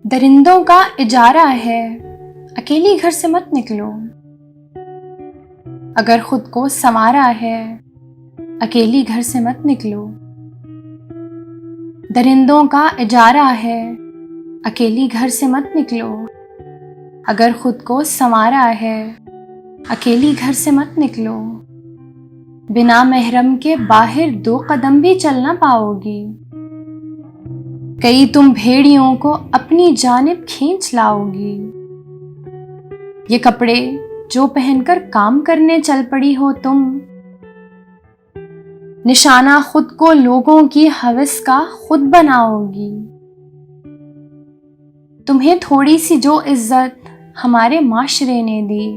درندوں کا اجارہ ہے، اکیلی گھر سے مت نکلو۔ اگر خود کو سنوارا ہے، اکیلی گھر سے مت نکلو۔ درندوں کا اجارہ ہے، اکیلی گھر سے مت نکلو۔ اگر خود کو سنوارا ہے، اکیلی گھر سے مت نکلو۔ بنا محرم کے باہر 2 قدم بھی چل نہ پاؤ گی۔ کئی تم بھیڑیوں کو اپنی جانب کھینچ لاؤ گی۔ یہ کپڑے جو پہن کر کام کرنے چل پڑی ہو تم، نشانہ خود کو لوگوں کی ہوس کا خود بناؤ گی۔ تمہیں تھوڑی سی جو عزت ہمارے معاشرے نے دی،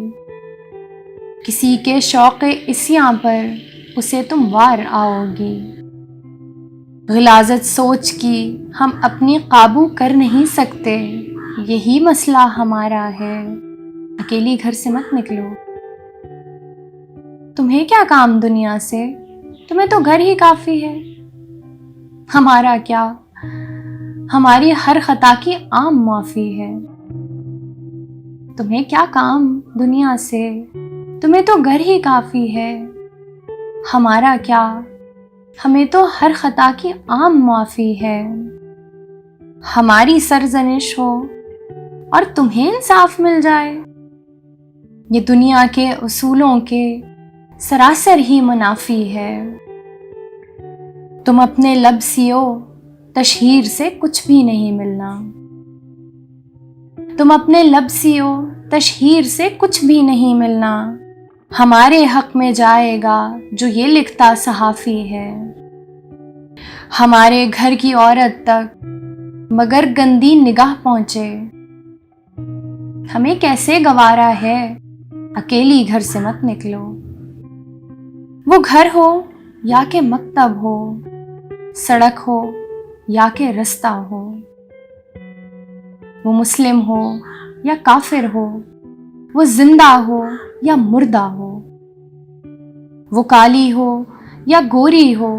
کسی کے شوق عصیاں پر اسے تم وار آؤ گی۔ غلاظت سوچ کی ہم اپنی قابو کر نہیں سکتے، یہی مسئلہ ہمارا ہے، اکیلی گھر سے مت نکلو۔ تمہیں کیا کام دنیا سے، تمہیں تو گھر ہی کافی ہے۔ ہمارا کیا، ہماری ہر خطا کی عام معافی ہے۔ تمہیں کیا کام دنیا سے، تمہیں تو گھر ہی کافی ہے۔ ہمارا کیا، ہمیں تو ہر خطا کی عام معافی ہے۔ ہماری سرزنش ہو اور تمہیں انصاف مل جائے، یہ دنیا کے اصولوں کے سراسر ہی منافی ہے۔ تم اپنے لب سیو، تشہیر سے کچھ بھی نہیں ملنا۔ تم اپنے لب سیو، تشہیر سے کچھ بھی نہیں ملنا۔ ہمارے حق میں جائے گا جو یہ لکھتا صحافی ہے۔ ہمارے گھر کی عورت تک مگر گندی نگاہ پہنچے، ہمیں کیسے گوارا ہے، اکیلی گھر سے مت نکلو۔ وہ گھر ہو یا کہ مکتب ہو، سڑک ہو یا کہ رستہ ہو، وہ مسلم ہو یا کافر ہو، وہ زندہ ہو یا مردہ ہو، وہ کالی ہو یا گوری ہو،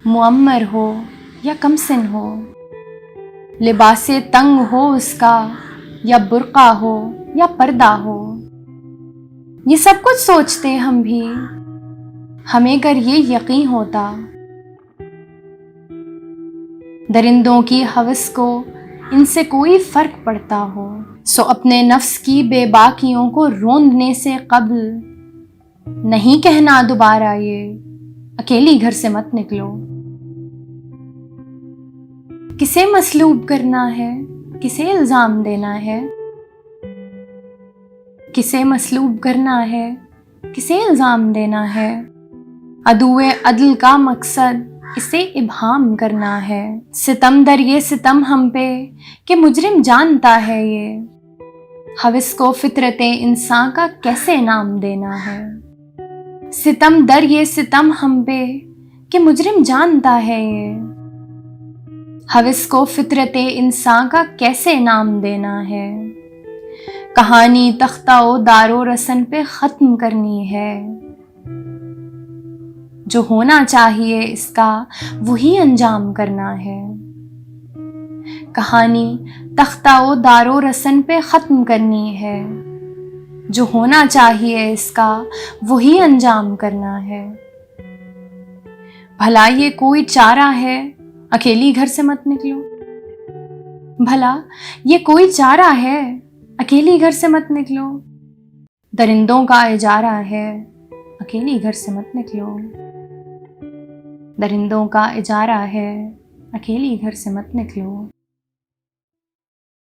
معمر ہو یا کمسن ہو، لباس تنگ ہو اس کا یا برقع ہو یا پردہ ہو۔ یہ سب کچھ سوچتے ہم بھی، ہمیں گر یہ یقین ہوتا۔ درندوں کی ہوس کو ان سے کوئی فرق پڑتا ہو، سو اپنے نفس کی بے باکیوں کو روندنے سے قبل نہیں کہنا دوبارہ یہ، اکیلی گھر سے مت نکلو۔ کسے مسلوب کرنا ہے، کسے الزام دینا ہے، کسے مسلوب کرنا ہے، کسے الزام دینا ہے۔ عدو عدل کا مقصد اسے ابہام کرنا ہے۔ ستم در یہ ستم ہم پہ کہ مجرم جانتا ہے یہ، ہوس کو فطرت انسان کا کیسے نام دینا ہے۔ ستم در یہ ستم ہم پہ کہ مجرم جانتا ہے یہ، ہوس کو فطرت انسان کا کیسے نام دینا ہے۔ کہانی تختہ و دار و رسن پہ ختم کرنی ہے، جو ہونا چاہیے اس کا وہی انجام کرنا ہے۔ کہانی تختہ و دار و رسن پہ ختم کرنی ہے، جو ہونا چاہیے اس کا وہی انجام کرنا ہے۔ بھلا یہ کوئی چارہ ہے، اکیلی گھر سے مت نکلو۔ بھلا یہ کوئی چارہ ہے، اکیلی گھر سے مت نکلو۔ درندوں کا اجارہ ہے، اکیلی گھر سے مت نکلو۔ درندوں کا اجارہ ہے، اکیلی گھر سے مت نکلو۔